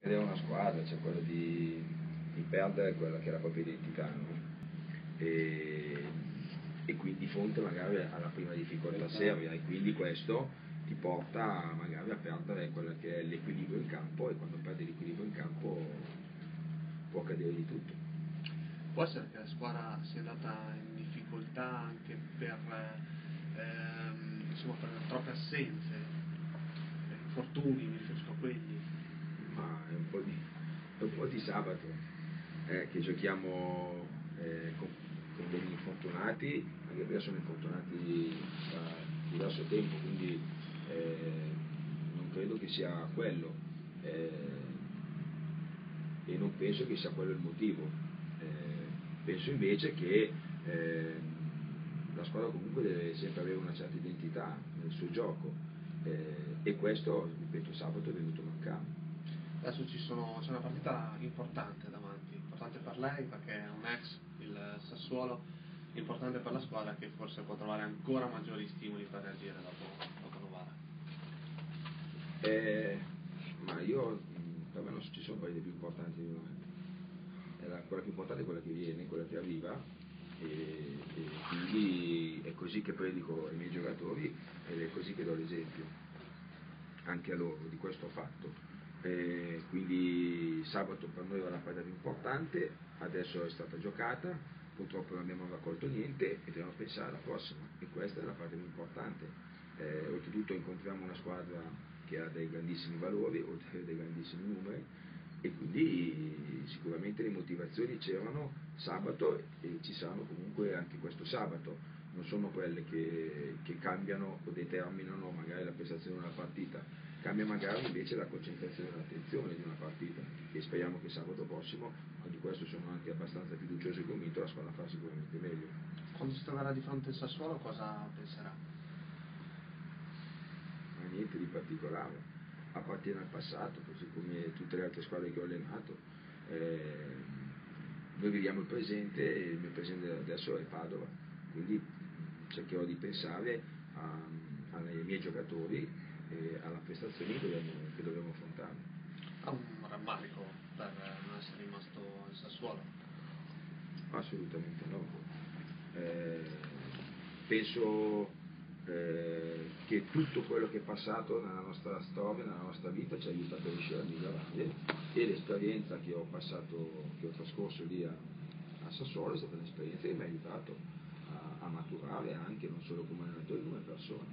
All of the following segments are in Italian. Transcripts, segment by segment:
Vedere una squadra, cioè quella di perdere quella che è la propria identità, no? E, e quindi di fronte magari alla prima difficoltà seria, e quindi questo ti porta magari a perdere quella che è l'equilibrio in campo, e quando perdi l'equilibrio in campo può accadere di tutto. Può essere che la squadra sia andata in difficoltà anche per, insomma, per troppe assenze, infortuni, mi riferisco a quelli. Ma è un po' di sabato che giochiamo con degli infortunati, anche perché sono infortunati da diverso tempo, quindi non credo che sia quello, e non penso che sia quello il motivo. Penso invece che la squadra comunque deve sempre avere una certa identità nel suo gioco, e questo, ripeto, sabato è venuto a mancare. Adesso c'è una partita importante davanti, importante per lei perché è un ex, il Sassuolo, importante per la squadra che forse può trovare ancora maggiori stimoli per reagire dopo Novara. Ma io, per me non ci sono partite più importanti di una. Quella più importante è quella che viene, quella che arriva, e quindi è così che predico ai miei giocatori, ed è così che do l'esempio anche a loro di questo fatto. Quindi sabato per noi era la partita più importante, adesso è stata giocata, purtroppo non abbiamo raccolto niente e dobbiamo pensare alla prossima, e questa è la parte più importante. Oltretutto incontriamo una squadra che ha dei grandissimi valori, oltre che dei grandissimi numeri, e quindi sicuramente le motivazioni c'erano sabato, e ci saranno comunque anche questo sabato. Non sono quelle che cambiano o determinano magari la prestazione di una partita, cambia magari invece la concentrazione e l'attenzione di una partita, e speriamo che sabato prossimo, ma di questo sono anche abbastanza fiducioso e convinto, la squadra farà sicuramente meglio. Quando si troverà di fronte al Sassuolo cosa penserà? Ma niente di particolare, appartiene al passato, così come tutte le altre squadre che ho allenato. Noi viviamo il presente, e il mio presente adesso è Padova, quindi cercherò di pensare ai miei giocatori e alla prestazione che dobbiamo affrontare. Ha un rammarico per non essere rimasto al Sassuolo? Assolutamente no. Penso che tutto quello che è passato nella nostra storia, nella nostra vita, ci ha aiutato a riuscire a migliorare, e l'esperienza che ho passato, che ho trascorso lì a Sassuolo, è stata un'esperienza che mi ha aiutato a maturare anche, non solo come allenatore, come persona.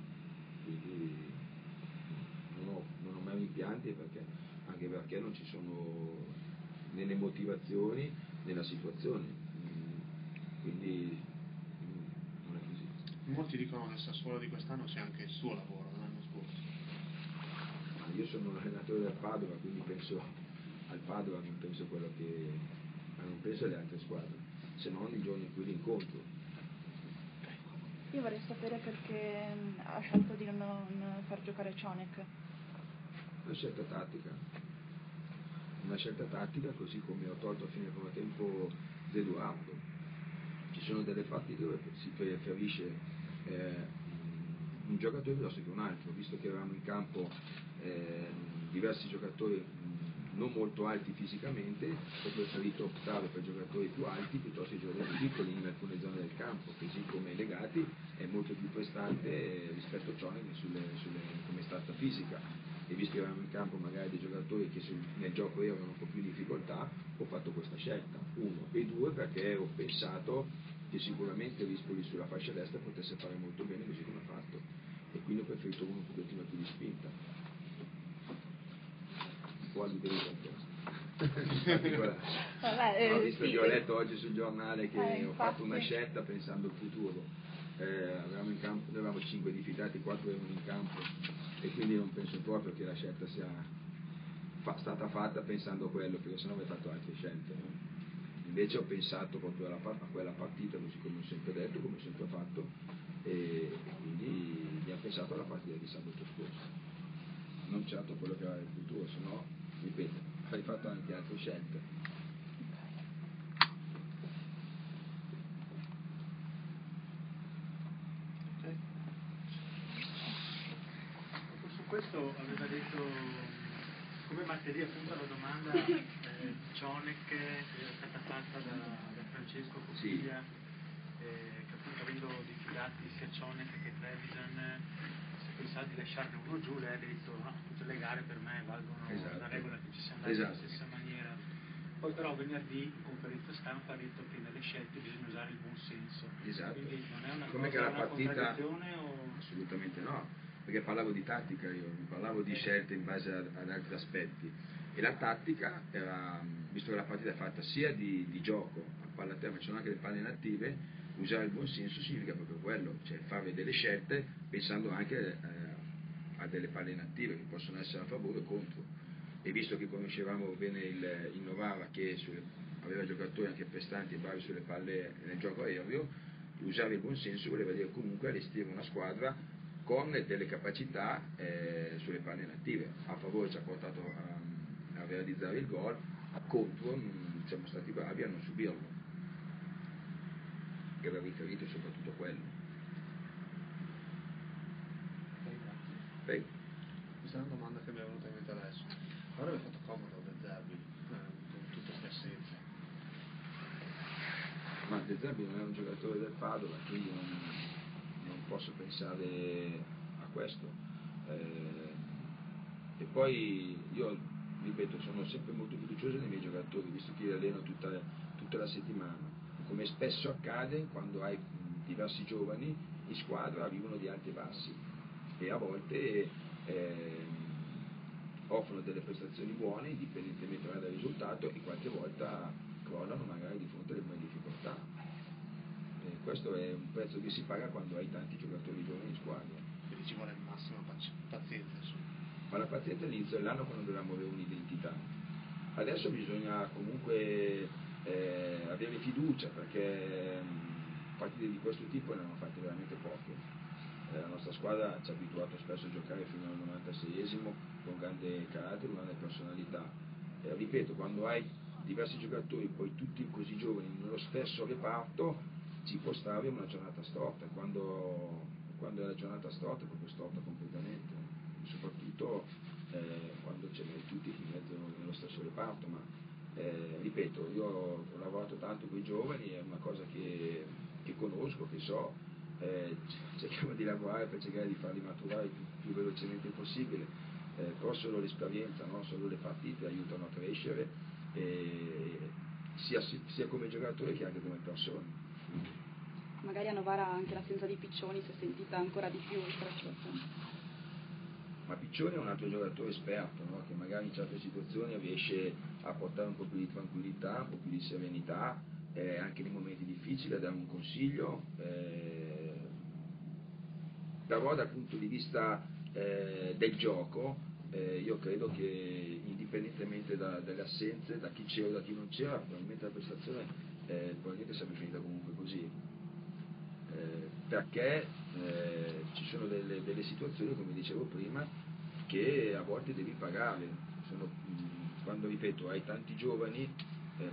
Quindi non ho mai rimpianti, anche perché non ci sono né le motivazioni né la situazione. Quindi non è così. Molti dicono che il Sassuolo di quest'anno sia anche il suo lavoro, dell'anno scorso. Ma io sono un allenatore del Padova, quindi penso al Padova, non penso alle altre squadre, se non il giorno in cui li incontro. Io vorrei sapere perché ha scelto di non far giocare Cionek. Una scelta tattica, così come ho tolto a fine primo tempo Zeduardo. Ci sono delle partite dove si preferisce un giocatore piuttosto che un altro, visto che avevamo in campo diversi giocatori non molto alti fisicamente, ho preferito optare per giocatori più alti piuttosto che giocatori più piccoli in alcune zone del campo, così come Legati è molto più prestante rispetto a Cione come stazza fisica, e visto che avevamo in campo magari dei giocatori che nel gioco erano un po' più in difficoltà, ho fatto questa scelta, uno, e due perché ho pensato che sicuramente Rispoli sulla fascia destra potesse fare molto bene, così come ha fatto, e quindi ho preferito uno un pochettino più di spinta. Quasi ho visto sì, che ho letto oggi sul giornale che ho infatti. fatto una scelta pensando al futuro. Avevamo in campo, noi avevamo 5 diffidati, 4 erano in campo, e quindi non penso proprio che la scelta sia stata fatta pensando a quello, perché sennò avrei fatto altre scelte, no? Invece ho pensato proprio a quella partita, così come ho sempre detto, come ho sempre fatto, e quindi mi ha pensato alla partita di sabato scorso, non certo a quello che era il futuro, sennò, ripeto, avrei fatto anche altre scelte. Su questo aveva detto come martedì appunto alla domanda Cionek che è stata fatta da Francesco Copiglia, che appunto avendo diffidati sia Cionek che Trevisan si pensava di lasciarne uno giù, lei ha detto no, tutte le gare per me valgono la regola che ci sia andati nella stessa maniera. Poi però venerdì in conferenza stampa ha detto che nelle scelte bisogna usare il buon senso. Quindi non è una come cosa, che la una partita, contraddizione o... assolutamente no, perché parlavo di tattica, io parlavo di scelte in base ad altri aspetti, e la tattica era, visto che la partita è fatta sia di gioco a palla a terra, ma ci sono anche le palle inattive, usare il buon senso significa proprio quello, cioè fare delle scelte pensando anche a delle palle inattive che possono essere a favore o contro. E visto che conoscevamo bene il Novara, che aveva giocatori anche prestanti e bravi sulle palle nel gioco aereo, usare il buon senso voleva dire comunque allestire una squadra con delle capacità sulle palle inattive. A favore ci ha portato a realizzare il gol, contro siamo stati bravi a non subirlo, che aveva riferito soprattutto quello. Prego. Questa è una domanda che mi è venuta in mente adesso. Ora mi ha fatto comodo De Zerbi con tutte queste assenze. Ma De Zerbi non è un giocatore del Padova, quindi non posso pensare a questo. E poi io, ripeto, sono sempre molto fiducioso nei miei giocatori, visto che li alleno tutta la settimana. Come spesso accade, quando hai diversi giovani in squadra vivono di alti e bassi e a volte offrono delle prestazioni buone indipendentemente dal risultato e qualche volta crollano magari di fronte alle prime difficoltà. Questo è un prezzo che si paga quando hai tanti giocatori giovani in squadra. Quindi ci vuole il massimo pazienza, insomma. Ma la pazienza all'inizio dell'anno quando dovevamo avere un'identità. Adesso bisogna comunque avere fiducia, perché partite di questo tipo ne hanno fatte veramente poche. La nostra squadra ci ha abituato spesso a giocare fino al 96esimo con grande carattere, con grande personalità. Ripeto, quando hai diversi giocatori, poi tutti così giovani nello stesso reparto, ci può stare una giornata storta. Quando è la giornata storta è proprio storta completamente, soprattutto quando ce n'è tutti in mezzo nello stesso reparto. Ma ripeto, io ho lavorato tanto con i giovani, è una cosa che conosco, che so. Cerchiamo di lavorare per cercare di farli maturare il più velocemente possibile, però solo l'esperienza, no? Solo le partite aiutano a crescere, sia come giocatore che anche come persone. Magari a Novara anche l'assenza di Piccioni si è sentita ancora di più in quella situazione. Ma Piccioni è un altro giocatore esperto, no? Che magari in certe situazioni riesce a portare un po' più di tranquillità, un po' più di serenità, anche nei momenti difficili, a dare un consiglio. Però dal punto di vista del gioco io credo che indipendentemente dalle assenze, da chi c'era o da chi non c'era, probabilmente la prestazione probabilmente sarebbe finita comunque così, perché ci sono delle situazioni, come dicevo prima, che a volte devi pagare. Quando, ripeto, hai tanti giovani,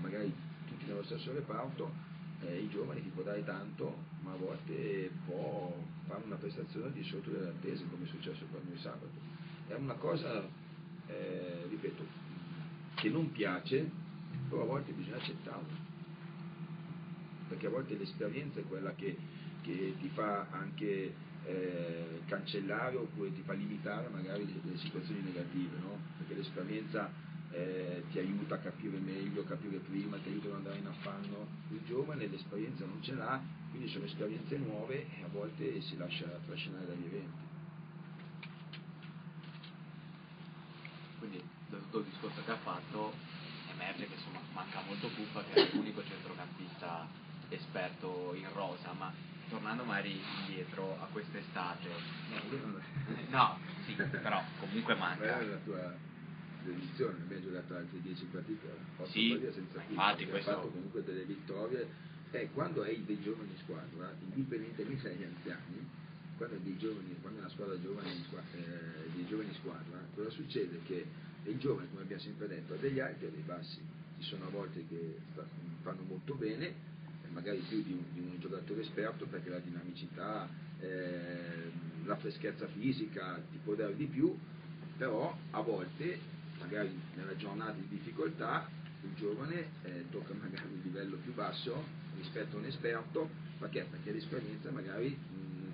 magari tutti nello stesso reparto, i giovani ti può dare tanto, ma a volte può fare una prestazione al di sotto delle attese, come è successo per noi sabato. È una cosa, ripeto, che non piace, però a volte bisogna accettarlo, perché a volte l'esperienza è quella che ti fa anche cancellare oppure ti fa limitare magari le situazioni negative, no? Perché l'esperienza ti aiuta a capire meglio, capire prima, ti aiuta ad andare in affanno. Il giovane l'esperienza non ce l'ha, quindi sono esperienze nuove e a volte si lascia trascinare dagli eventi. Quindi da tutto il discorso che ha fatto emerge che insomma manca molto Puffa, che è l'unico centrocampista esperto in rosa, ma tornando magari indietro a quest'estate, no, sì, però comunque manca. Quella è la tua dedizione, abbiamo giocato altre 10 partite, 8 sì, partite senza infatti Puffa, questo... ha fatto comunque delle vittorie. Quando hai dei giovani in squadra, indipendentemente dagli anziani, quando hai dei giovani, quando è una squadra giovane dei giovani in squadra, cosa succede? Che il giovane, come abbiamo sempre detto, ha degli alti e dei bassi. Ci sono a volte che fanno molto bene, magari più di un giocatore esperto, perché la dinamicità, la freschezza fisica ti può dare di più, però a volte magari nella giornata di difficoltà il giovane tocca magari un livello più basso rispetto a un esperto, perché l'esperienza magari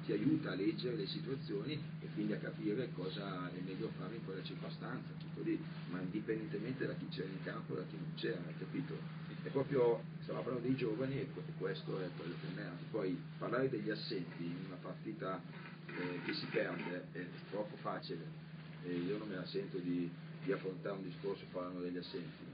ti aiuta a leggere le situazioni e quindi a capire cosa è meglio fare in quella circostanza, tutto lì, ma indipendentemente da chi c'era in campo e da chi non c'era, capito? È proprio, stiamo parlando dei giovani e questo è quello che merita. Poi parlare degli assenti in una partita che si perde è troppo facile, io non me la sento di affrontare un discorso parlando degli assenti.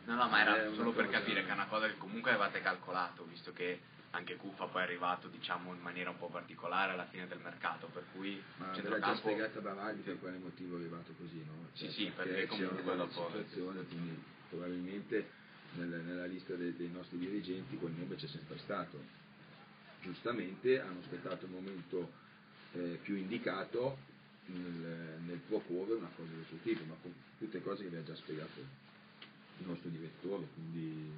No, ma era solo per capire che è una cosa che comunque avevate calcolato, visto che anche Cuffa poi è arrivato, diciamo, in maniera un po' particolare alla fine del mercato, per cui ma centrocampo... già spiegata Bavardi per quale motivo è arrivato così, no? Sì, perché comunque dopo... situazione, quindi probabilmente nella lista dei nostri dirigenti quel nome c'è sempre stato. Giustamente hanno aspettato il momento più indicato nel proporre una cosa del suo tipo, ma con tutte cose che vi ha già spiegato il nostro direttore, quindi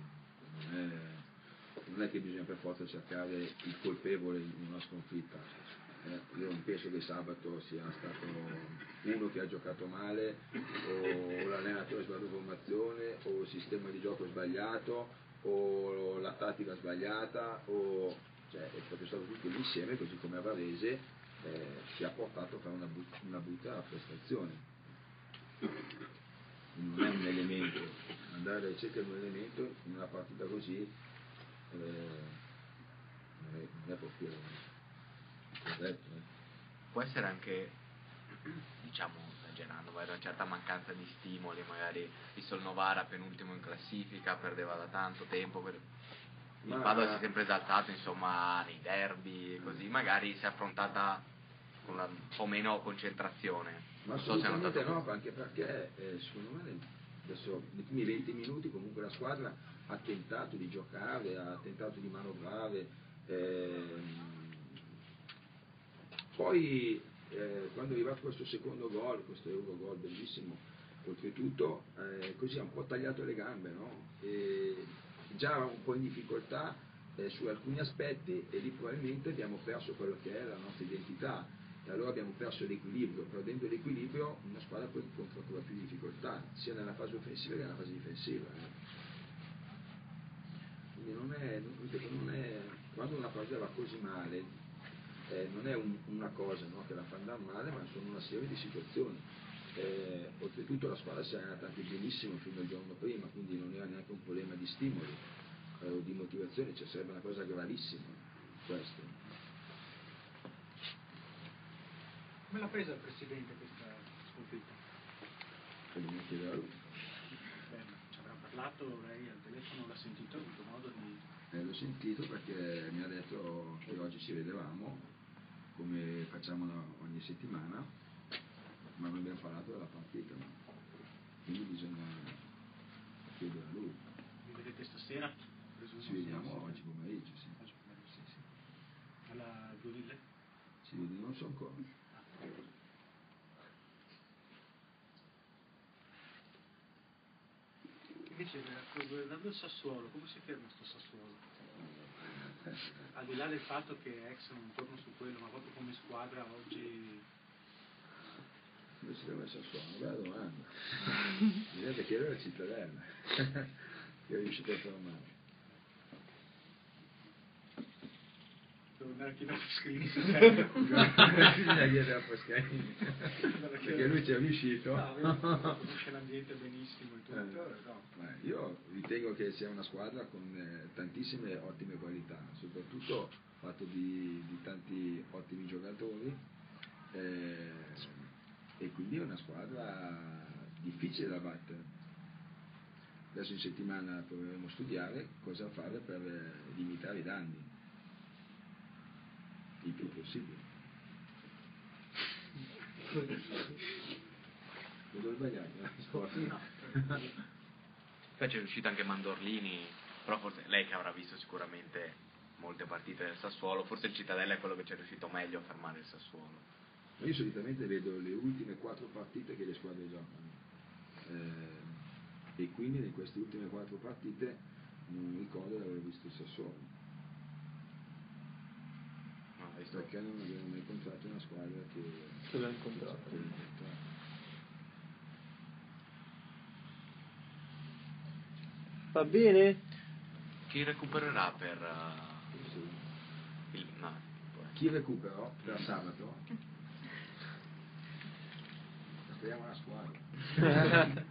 non è che bisogna per forza cercare il colpevole in una sconfitta. Io non penso che sabato sia stato uno che ha giocato male, o l'allenatore ha sbagliato formazione, o il sistema di gioco sbagliato, o la tattica sbagliata, cioè è proprio stato tutto l'insieme, così come a Varese ci ha portato a fare una brutta prestazione. Non è un elemento, andare alla ricerca di un elemento in una partita così non è proprio corretto. Può essere anche, diciamo, esagerando, magari una certa mancanza di stimoli, magari visto il Novara penultimo in classifica, perdeva da tanto tempo, il Padova si è sempre esaltato, insomma, nei derby, così magari si è affrontata con un po' meno concentrazione. Ma non so se è notato no, anche perché secondo me adesso nei primi 20 minuti comunque la squadra ha tentato di giocare, ha tentato di manovrare, poi quando è arrivato questo secondo gol, questo Eurogol bellissimo, oltretutto così ha un po' tagliato le gambe, no? E già un po' in difficoltà su alcuni aspetti, e lì probabilmente abbiamo perso quello che è la nostra identità, e allora abbiamo perso l'equilibrio. Perdendo l'equilibrio una squadra poi incontra ancora più difficoltà sia nella fase offensiva che nella fase difensiva. Quindi non è quando una cosa va così male, non è una cosa, no, che la fa andare male, ma sono una serie di situazioni. Oltretutto la squadra si è allenata anche benissimo fino al giorno prima, quindi non era neanche un problema di stimoli o di motivazione, cioè sarebbe una cosa gravissima questo. Come l'ha presa il Presidente questa sconfitta? Quindi mi chiedeva lui. Ci avrà parlato lei al telefono, l'ha sentito, ha avuto modo di... L'ho sentito perché mi ha detto che oggi ci vedevamo, come facciamo ogni settimana, ma non abbiamo parlato della partita, no? Quindi bisogna chiedere a lui. Vi vedete stasera? Ci vediamo oggi pomeriggio, sì. Oggi pomeriggio. Sì, sì. Alla Giudille? Ci vediamo, non so ancora. Invece, guardando il Sassuolo, come si ferma sto Sassuolo? Al di là del fatto che ex non torno su quello, ma proprio come squadra oggi... Come si ferma il Sassuolo? Una bella domanda. Bisogna chiedere alla Cittadella che è riuscito a fermare. Devo andare a chiedere a Pasquini. Bisogna chiedere a Pasquini perché lui ci è riuscito. Conosce l'ambiente benissimo e tutto. Io ritengo che sia una squadra con tantissime ottime qualità, soprattutto fatto di tanti ottimi giocatori, e quindi è una squadra difficile da battere. Adesso in settimana proveremo a studiare cosa fare per limitare i danni il più possibile. Cosa ho sbagliato? Poi c'è riuscito anche Mandorlini, però forse lei che avrà visto sicuramente molte partite del Sassuolo, forse il Cittadella è quello che ci è riuscito meglio a fermare il Sassuolo. Io solitamente vedo le ultime 4 partite che le squadre giocano, e quindi in queste ultime 4 partite non ricordo di aver visto il Sassuolo. Perché non abbiamo mai incontrato una squadra che l'ha incontrato. Va bene? Chi recupererà per il... No, chi recuperò per sabato? Speriamo la squadra.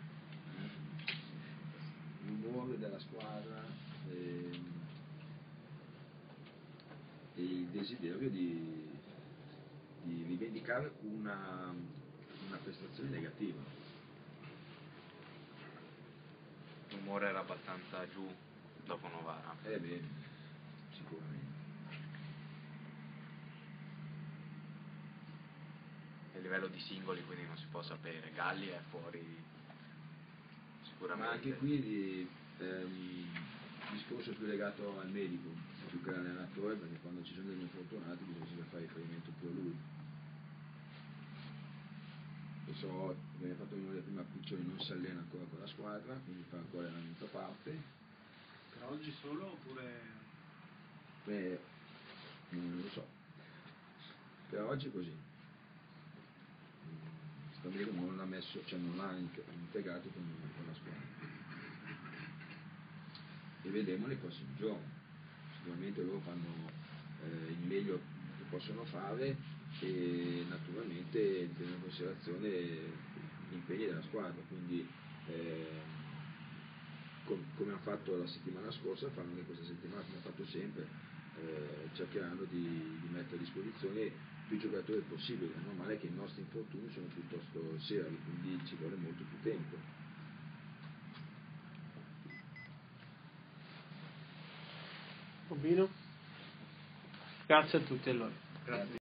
L'umore della squadra e il desiderio di rivendicare una prestazione negativa. l'umore era abbastanza giù dopo Novara. Bene, sicuramente. A livello di singoli quindi non si può sapere. Galli è fuori sicuramente. Ma anche qui il discorso è più legato al medico più che all'allenatore, perché quando ci sono degli infortunati bisogna fare riferimento più a lui. Lo so, viene fatto venire prima Piccioni, non si allena ancora con la squadra, quindi fa ancora allenamento a parte. Per oggi solo oppure... Non lo so. Per oggi è così. Stabile non l'ha messo, cioè non l'ha integrato con la squadra. E vedremo nei prossimi giorni. Sicuramente loro fanno il meglio che possono fare e naturalmente tenendo in considerazione gli impegni della squadra, quindi come hanno fatto la settimana scorsa faranno anche questa settimana, come hanno fatto sempre, cercheranno di mettere a disposizione più giocatori possibile. È normale che i nostri infortuni sono piuttosto seri, quindi ci vuole molto più tempo. Bobino? Grazie a tutti allora. Grazie.